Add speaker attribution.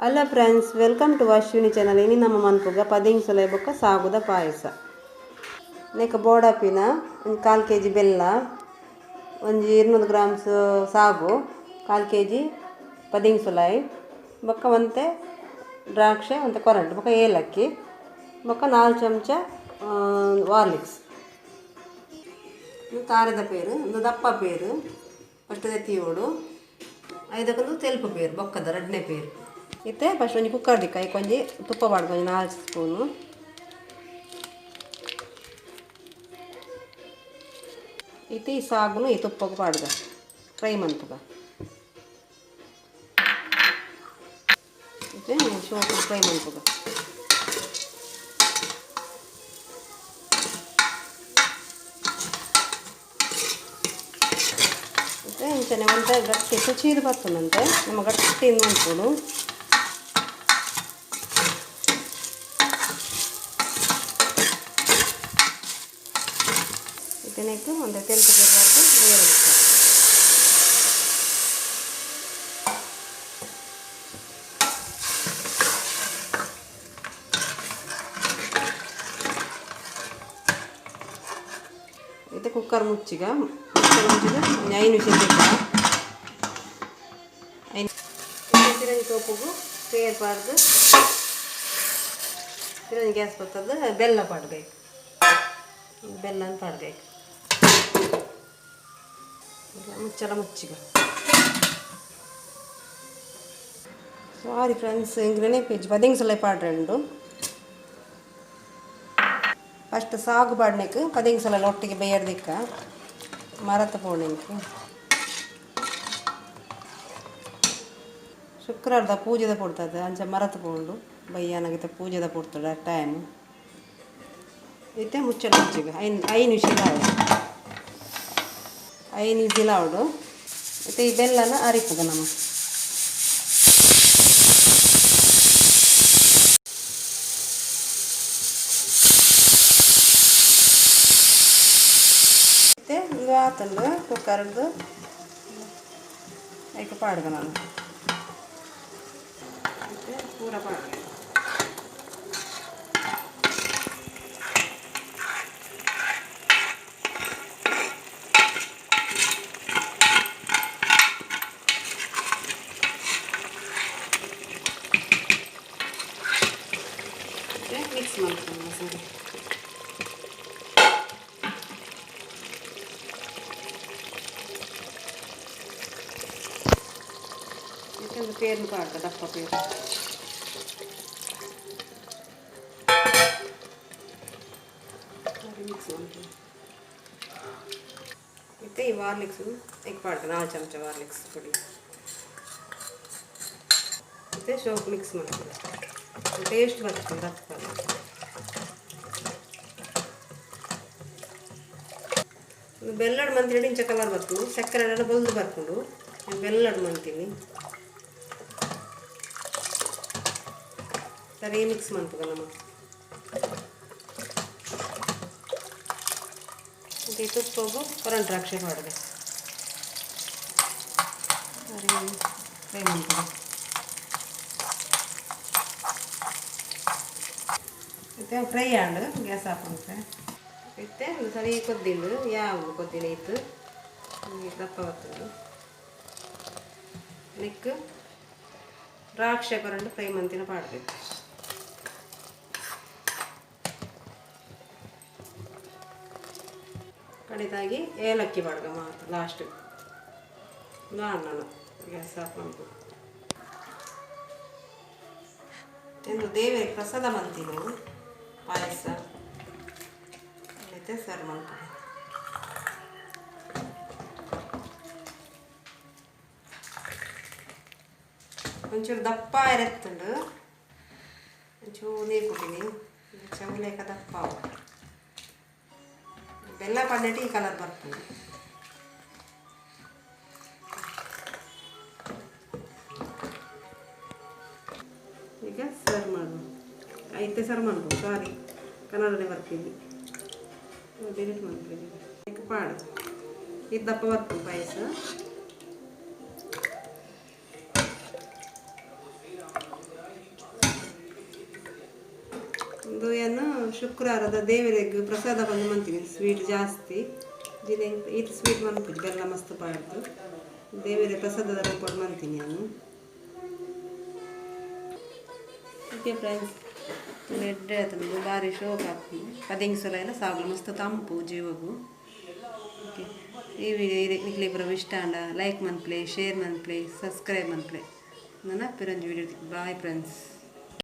Speaker 1: Hello friends, welcome to Ashwini channel. ಇನ್ನು ನಮ್ಮ ಮನ್ಪುಗ ಪದಿಂಗ್ ಸೊಲೆ ಬೊಕ್ಕ ಸಾಗುದ ಪಾಯಸ. ನೆಕ್ ಬೋಡಾಪಿನ ಒಂದು 1/4 kg ಬೆಲ್ಲ, ಒಂದು 200 ಗ್ರಾಮ್ಸ್ ಸಾಗು, 1/4 kg ಪದಿಂಗ್ ಸೊಲಾಯಿ ಬೊಕ್ಕ ಒಂತೆ ದ್ರಾಕ್ಷೆ ಒಂತೆ ಕೊರಂಟು ಬೊಕ್ಕ ಏಲಕ್ಕಿ ಬೊಕ್ಕ 4 ಚಮಚ ವಾರ್ಲಿಕ್ಸ್. ತಾರದ ಪೇರು ಒಂದು ದಪ್ಪ ಪೇರು ಫಸ್ಟ್ ಎತ್ತಿಯೋಡು ಐದಕ್ಕೊಂದು ತೆಲ್ಪ ಪೇರು ಬೊಕ್ಕದ ರಡ್ನೆ ಪೇರು ಇತ್ತೆ. ಫಸ್ಟ್ ಒಂಜಿ ಕುಕ್ಕರ್ ದಿಕ್ಕ ಕೊಂಜಿ ತುಪ್ಪ ಪಾಡ್ದು ಒಂಜಿ 4 ಸ್ಪೂನು. ಇತ್ತೆ ಈ ಸಾಗುನು ಈ ತುಪ್ಪಗೆ ಪಾಡ್ದ ಫ್ರೈ ಮಂತುಗ. ಇತ್ತೆ ಶೋಕು ಫ್ರೈ ಮಂತುಗ. ಇತ್ತೆ ಇಂಚನೆ ಒಂತೆ ಗಟ್ಟಿ ಚೀದು ಬರ್ತದಂತೆ ನಮ್ಮ ಗಟ್ಟಿ ನೋಡ್ಕೊಡು. ಇದನ್ನೆಕ್ಕು ಒಂದು ತೆಲ್ಪ ಬೇರ್ಬಾರ್ದು ಬೇರೆ ಇದು ಕುಕ್ಕರ್ ಮುಚ್ಚಿಗ 5 ವಿಷಲ್ ಬೇಕು. 5 ಸಿರಂಜಿ ಸೋಪುಗು ಸೇರ್ಬಾರ್ದು. ಸಿರಂಜಿ ಗ್ಯಾಸ್ ಬರ್ತದೆ. ಬೆಲ್ಲ ಪಾಡ್ಬೇಕು, ಬೆಲ್ಲನ ಪಾಡ್ಬೇಕು. ಮುಚ್ಚಲ ಮುಚ್ಚಿಗ. ಸಾರಿ ಫ್ರೆಂಡ್ಸ್, ಇಂಗ್ರೇನೆ ಪೇಜ್ ಪದಿಂಗ್ ಸೊಲೆ ಪಾಡ್ರೆಂಡು. ಫಸ್ಟ್ ಸಾಗು ಪಾಡ್ನೆಕ್ ಪದಿಂಗ್ ಸೊಲೆ ಒಟ್ಟಿಗೆ ಬೇಯರ್ದಿಕ್ಕ ಮರತ ಪೋಣೆಂಕು. ಶುಕ್ರವಾರದ ಪೂಜೆದ ಕೊಡ್ತದೆ ಅಂಚ ಮರತ ಪೋಂಡು ಬಯ್ಯಾನಾಗಿತ್ತ ಪೂಜೆದ ಕೊಡ್ತದೆ ಟೈಮ್. ಇತ್ತೆ ಮುಚ್ಚಳ ಮುಚ್ಚಿಗ 5 ವಿಷಲ್ ಆವಡು. 5 ವಿಷಲ್ ಆವಡು. ಮತ್ತು ಈ ಬೆಲ್ಲನ ಅರಿಪುಗ ನಮ್ಮ ಮತ್ತು ಈಗ ಆತಂದು ಕುಕ್ಕರ್ದು ಐಕೆ ಪಾಡ್ಗ ನಾನು ಮತ್ತು ಪೂರ ಪಾಡ್ಗ. ಮಿಕ್ಸ್ ಮಾಡ್ಕೊಂಡು ಸರಿ. ಯಾಕೆಂದ್ರೆ ಪೇರು ಪಾಡ್ದ ದಪ್ಪ ಪೇರು. ಮಿಕ್ಸ್ ಮಾಡ್ತೀನಿ. ಮತ್ತು ಈ ವಾರ್ಲಿಕ್ಸು ಎಗ್ ಪಾಡ್ದ 4 ಚಮಚ ವಾರ್ಲಿಕ್ಸ್ ಪುಡಿ. ಮತ್ತು ಶೋಕ್ ಮಿಕ್ಸ್ ಮಾಡ್ತೀನಿ. ಟೇಸ್ಟ್ ಬರ್ತದೆ ದಪ್ಪ. ಬೆಲ್ಲಡ್ ಮಂತಿನ ಇಂಚ ಕಲರ್ ಬರ್ತದೆ. ಸಕ್ಕರೆ ಎಲ್ಲ ಬಲ್ದು ಬರ್ಕೊಂಡು ಬೆಲ್ಲಡ್ ಮಂತೀನಿ ಸರಿ ಮಿಕ್ಸ್ ಮಾಡ್ತದ ನಮ್ಮ. ಮತ್ತು ತುಪ್ಪಗೂ ಕೊರಂಟ್ ದ್ರಾಕ್ಷಿ ಮಾಡಿದೆ ಸರಿ ಫ್ರೈ ಮಾಡ್ತದೆ. ಮತ್ತೆ ಫ್ರೈ ಆಂಡು ಗ್ಯಾಸ್ ಆಫ್ ಮಾಡ್ತೆ. ಮತ್ತೆ ಒಂದು ಸರಿ ಕೊದ್ದಿಂಡು ಯಾವುದು ಕೊದ್ದಿನ ಇತ್ತು ದಪ್ಪ ಬರ್ತದೆ. ನೆಕ್ ದ್ರಾಕ್ಷಿ ಕೊರಂಡು ಫ್ರೈ ಮಂತಿನ ಪಾಡಬೇಕು. ಕಡಿದಾಗಿ ಏಲಕ್ಕಿ ಪಾಡ್ಗ ಮಾತ್ರ ಲಾಸ್ಟ್ ನಾನು ಗ್ಯಾಸ್ ಆಫ್ ಮಾಡ್ಬೋದು. ಎಂದು ದೇವರಿಗೆ ಪ್ರಸಾದ ಮಂತೀನಿ ಪಾಯಸ అయితే ಸರ್ವ್ ಮಾಡ್ಕೊಳ್ಳಿ. ಒಂಚೂರು ದಪ್ಪ ಇರುತ್ತುಂಡು ಒಂಚೂರು ನೀರು ಕೊಟ್ಟಿನಿ ಚೌಲೇಕ ದಪ್ಪ ಬೆಲ್ಲ ಪನ್ನಟ್ಟು ಈ ಕಲರ್ ಬರ್ತದೆ. ಈಗ ಸರ್ವ್ ಮಾಡ್ಬೋದು. ಐತೆ ಸರ್ವ್ ಮಾಡ್ಬೋದು. ಸಾರಿ ಕನ್ನಡನೇ ಬರ್ತೀನಿ, ಡಿಲೀಟ್ ಮಾಡ್ತೀನಿ. ಈಗ ಪಾಡು ಇದು ದಪ್ಪ ಬರ್ತದೆ ಪಾಯಸ. ಏನು ಶುಕ್ರವಾರದ ದೇವರಿಗೆ ಪ್ರಸಾದ ಬಂದು ಮಂತೀನಿ ಸ್ವೀಟ್ ಜಾಸ್ತಿ ಜಿಲೆ ಇದು ಸ್ವೀಟ್ ಮನ್ಪುಜಿ ಬೆಲ್ಲ ಮಸ್ತ್ ಪಾಡ್ದು ದೇವರ ಪ್ರಸಾದದ ರೂಪಡ್ ಮಂತೀನಿ ನಾನು. ಓಕೆ ಫ್ರೆಂಡ್ಸ್, ಎಡ್ಡೆ ಆತಂದು ಭಾರಿ ಶೋಕ್ ಆಗ್ತೀನಿ. ಪದಿಂಗ್ಸಲ ಎಲ್ಲ ಸಾಗಲು ಮಸ್ತ್ ತಂಪು ಜೀವಗು. ಓಕೆ, ಈ ವಿಡಿಯೋ ನಿಕ್ಲಿಬ್ಬರು ಇಷ್ಟ ಅಂಡ ಲೈಕ್ ಮನ್ಪ್ಲೆ, ಶೇರ್ ಮನ್ಪ್ಲೆ, ಸಬ್ಸ್ಕ್ರೈಬ್ ಮನ್ಪ್ಲೆ. ನನ್ನ ಪಿರಂಜಿ ವಿಡಿಯೋ ಬಾಯ್ ಫ್ರೆಂಡ್ಸ್.